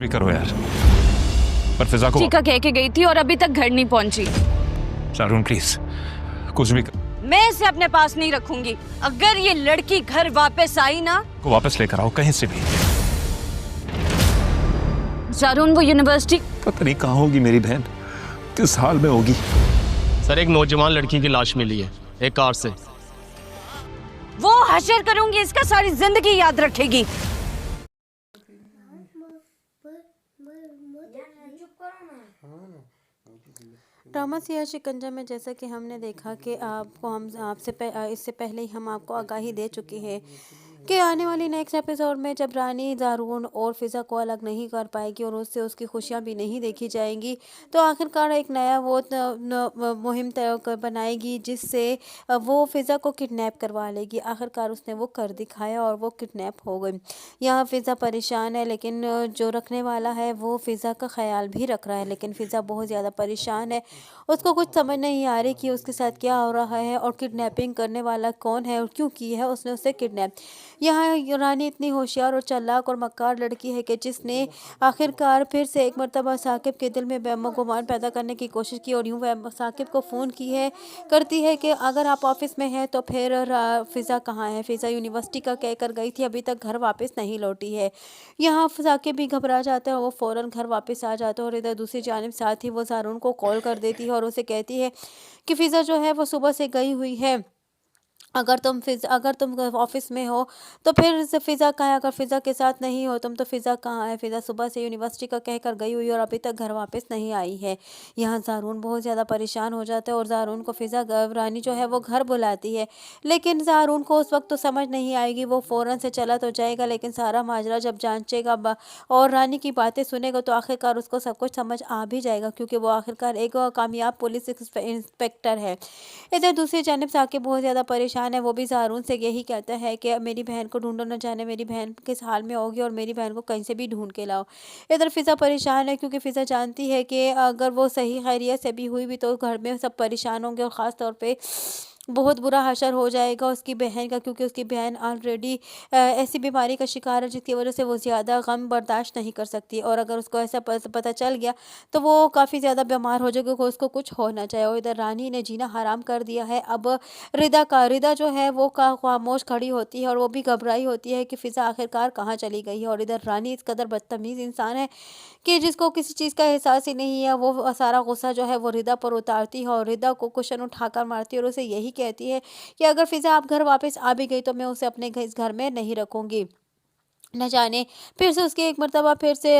भी करो यार, पर फिजा को चीका कह के गई थी और अभी तक घर नहीं पहुंची। शारून प्लीज कुछ भी मैं इसे अपने पास नहीं रखूंगी। अगर ये लड़की घर वापस आई ना, को वापस लेकर आओ कहीं से भी। शारून वो यूनिवर्सिटी पता नहीं कहाँ होगी मेरी बहन, किस हाल में होगी। सर एक नौजवान लड़की की लाश मिली है एक कार से। वो हशर करूंगी, इसका सारी जिंदगी याद रखेगी। ड्रामा सिया शिकंजा में जैसा कि हमने देखा कि आपको हम इससे पहले ही हम आपको आगाही दे चुके हैं कि आने वाली नेक्स्ट एपिसोड में जब रानी ज़ारून और फ़िज़ा को अलग नहीं कर पाएगी और उससे उसकी खुशियां भी नहीं देखी जाएंगी, तो आखिरकार एक नया वो मुहिम बनाएगी जिससे वो फ़िज़ा को किडनैप करवा लेगी। आखिरकार उसने वो कर दिखाया और वो किडनैप हो गई। यहाँ फ़िज़ा परेशान है, लेकिन जो रखने वाला है वो फ़िज़ा का ख्याल भी रख रहा है, लेकिन फ़िज़ा बहुत ज़्यादा परेशान है। उसको कुछ समझ नहीं आ रही कि उसके साथ क्या हो रहा है और किडनैपिंग करने वाला कौन है और क्यों की है उसने उसे किडनैप। यहाँ रानी इतनी होशियार और चालाक और मक्कार लड़की है कि जिसने आखिरकार फिर से एक मर्तबा साकिब के दिल में गुमान पैदा करने की कोशिश की और यूँ वह साकिब को फ़ोन करती है कि अगर आप ऑफिस में हैं तो फिर फ़िज़ा कहाँ है। फ़िज़ा यूनिवर्सिटी का कह कर गई थी, अभी तक घर वापस नहीं लौटी है। यहाँ साकिब भी घबरा जाता है, वो फ़ौरन घर वापस आ जाता है और इधर दूसरी जानिब साथ ही वो ज़ारून को कॉल कर देती है और उसे कहती है कि फ़िज़ा जो है वो सुबह से गई हुई है। अगर तुम ऑफिस में हो तो फिर से फ़िज़ा कहाँ है, अगर फ़िज़ा के साथ नहीं हो तुम तो फ़िज़ा कहाँ है। फ़िज़ा सुबह से यूनिवर्सिटी का कह कर गई हुई और अभी तक घर वापस नहीं आई है। यहाँ ज़ारून बहुत ज़्यादा परेशान हो जाता है और ज़ारून को फ़िज़ा रानी जो है वो घर बुलाती है, लेकिन ज़ारून को उस वक्त तो समझ नहीं आएगी। वो फ़ौरन से चला तो जाएगा, लेकिन सारा माजरा जब जांचेगा और रानी की बातें सुनेगा तो आखिरकार उसको सब कुछ समझ आ भी जाएगा, क्योंकि वो आखिरकार एक कामयाब पुलिस इंस्पेक्टर है। इधर दूसरी जानिब साकिब बहुत ज़्यादा परेशान है। वो भी ज़ारून से यही कहता है कि मेरी बहन को ढूंढो, न जाने मेरी बहन किस हाल में होगी और मेरी बहन को कहीं से भी ढूंढ के लाओ। इधर फ़िज़ा परेशान है, क्योंकि फ़िज़ा जानती है कि अगर वो सही खैरियत से भी हुई भी तो घर में सब परेशान होंगे और ख़ास तौर पे बहुत बुरा हशर हो जाएगा उसकी बहन का, क्योंकि उसकी बहन ऑलरेडी ऐसी बीमारी का शिकार है जिसकी वजह से वो ज़्यादा गम बर्दाश्त नहीं कर सकती और अगर उसको ऐसा पता चल गया तो वो काफ़ी ज़्यादा बीमार हो जाएगी, उसको कुछ हो ना चाहे। और इधर रानी ने जीना हराम कर दिया है। अब रिदा जो है वो खामोश खड़ी होती है और वो भी घबराई होती है कि फ़िज़ा आखिरकार कहाँ चली गई है। और इधर रानी इस कदर बदतमीज़ इंसान है कि जिसको किसी चीज़ का एहसास ही नहीं है। वो सारा गुस्सा जो है वो रिदा पर उतारती है और रिदा को कुशन उठाकर मारती है और उसे यही कहती है कि अगर फ़िज़ा आप घर वापस आ भी गई तो मैं उसे अपने इस घर में नहीं रखूँगी। न जाने फिर से उसकी एक मर्तबा फिर से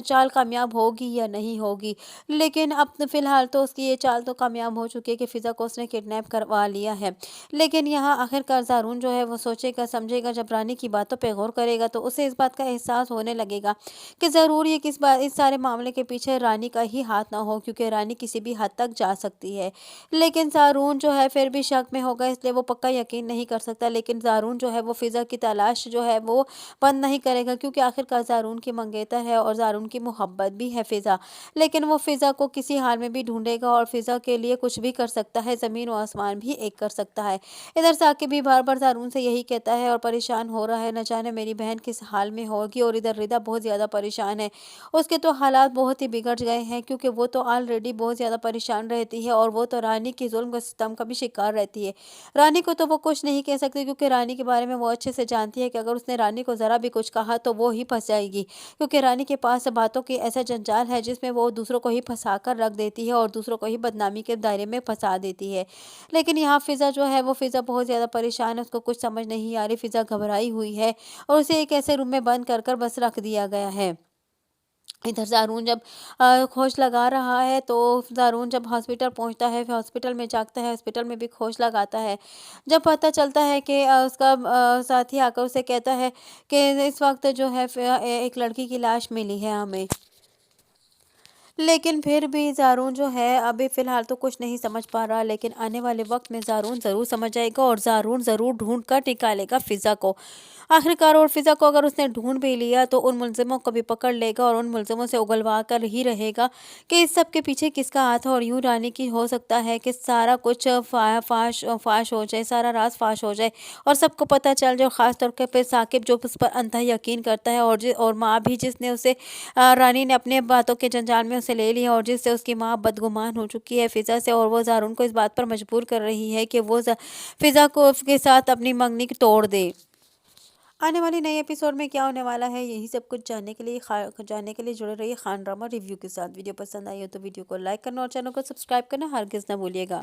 चाल कामयाब होगी या नहीं होगी, लेकिन अब फ़िलहाल तो उसकी ये चाल तो कामयाब हो चुकी है कि फ़िज़ा को उसने किडनैप करवा लिया है। लेकिन यहाँ आखिरकार ज़ारून जो है वो सोचेगा समझेगा, जब रानी की बातों पे गौर करेगा तो उसे इस बात का एहसास होने लगेगा कि ज़रूर ये इस सारे मामले के पीछे रानी का ही हाथ ना हो, क्योंकि रानी किसी भी हद तक जा सकती है। लेकिन ज़ारून जो है फिर भी शक में होगा, इसलिए वो पक्का यकीन नहीं कर सकता। लेकिन ज़ारून जो है वो फ़िज़ा की तलाश जो है वो बंद नहीं करेगा, क्योंकि आखिरकार ज़ारून की मंगेतर है और ज़ारून की मोहब्बत भी है फ़िज़ा। लेकिन वो फ़िज़ा को किसी हाल में भी ढूंढेगा और फ़िज़ा के लिए कुछ भी कर सकता है, ज़मीन और आसमान भी एक कर सकता है। इधर साकिब भी बार बार ज़ारून से यही कहता है और परेशान हो रहा है, न जाने मेरी बहन किस हाल में होगी। और इधर रिदा बहुत ज़्यादा परेशान है, उसके तो हालात बहुत ही बिगड़ गए हैं, क्योंकि वो तो ऑलरेडी बहुत ज़्यादा परेशान रहती है और वो तो रानी की जुल्म व सितम का भी शिकार रहती है। रानी को तो वो कुछ नहीं कह सकती, क्योंकि रानी के बारे में वो अच्छे से जानती है कि अगर उसने रानी को ज़रा भी कुछ कहा तो वो ही फंस जाएगी, क्योंकि रानी के पास बातों की ऐसा जंजाल है जिसमें वो दूसरों को ही फंसा कर रख देती है और दूसरों को ही बदनामी के दायरे में फंसा देती है। लेकिन यहाँ फ़िज़ा जो है वो फ़िज़ा बहुत ज़्यादा परेशान है, उसको कुछ समझ नहीं आ रही। फ़िज़ा घबराई हुई है और उसे एक ऐसे रूम में बंद कर बस रख दिया गया है। इधर ज़ारून जब खोज लगा रहा है तो ज़ारून जब हॉस्पिटल पहुंचता है, फिर हॉस्पिटल में जागता है, हॉस्पिटल में भी खोज लगाता है। जब पता चलता है कि उसका साथी आकर उसे कहता है कि इस वक्त जो है एक लड़की की लाश मिली है हमें। لیکن پھر بھی زارون جو ہے ابھی فی الحال تو کچھ نہیں سمجھ پا رہا، لیکن آنے والے وقت میں زارون ضرور سمجھ جائے گا اور زارون ضرور ڈھونڈ کر نکالے گا فضا کو آخرکار۔ اور فضا کو اگر اس نے ڈھونڈ بھی لیا تو ان ملزموں کو بھی پکڑ لے گا اور ان ملزموں سے اگلوا کر ہی رہے گا کہ اس سب کے پیچھے کس کا ہاتھ ہے، اور یوں رانی کی ہو سکتا ہے کہ سارا کچھ فاش ہو جائے، سارا راز فاش ہو جائے اور سب کو پتہ چل جائے، خاص طور پہ ثاقب جو اس پر انتہائی یقین کرتا ہے، اور ماں بھی جس نے اسے رانی نے اپنے باتوں کے جنجال میں اسے لے لیا اور جس سے اس کی ماں بدگمان ہو چکی ہے فضا سے، اور وہ زارون کو اس بات پر مجبور کر رہی ہے کہ وہ فضا کو اس کے ساتھ اپنی منگنی توڑ دے۔ آنے والی نئے ایپیسوڈ میں کیا ہونے والا ہے، یہی سب کچھ جاننے کے لیے جڑے رہیے خان ڈرامہ ریویو کے ساتھ۔ ویڈیو پسند آئی ہو تو ویڈیو کو لائک کرنا اور چینل کو سبسکرائب کرنا ہرگز نہ بھولیے گا۔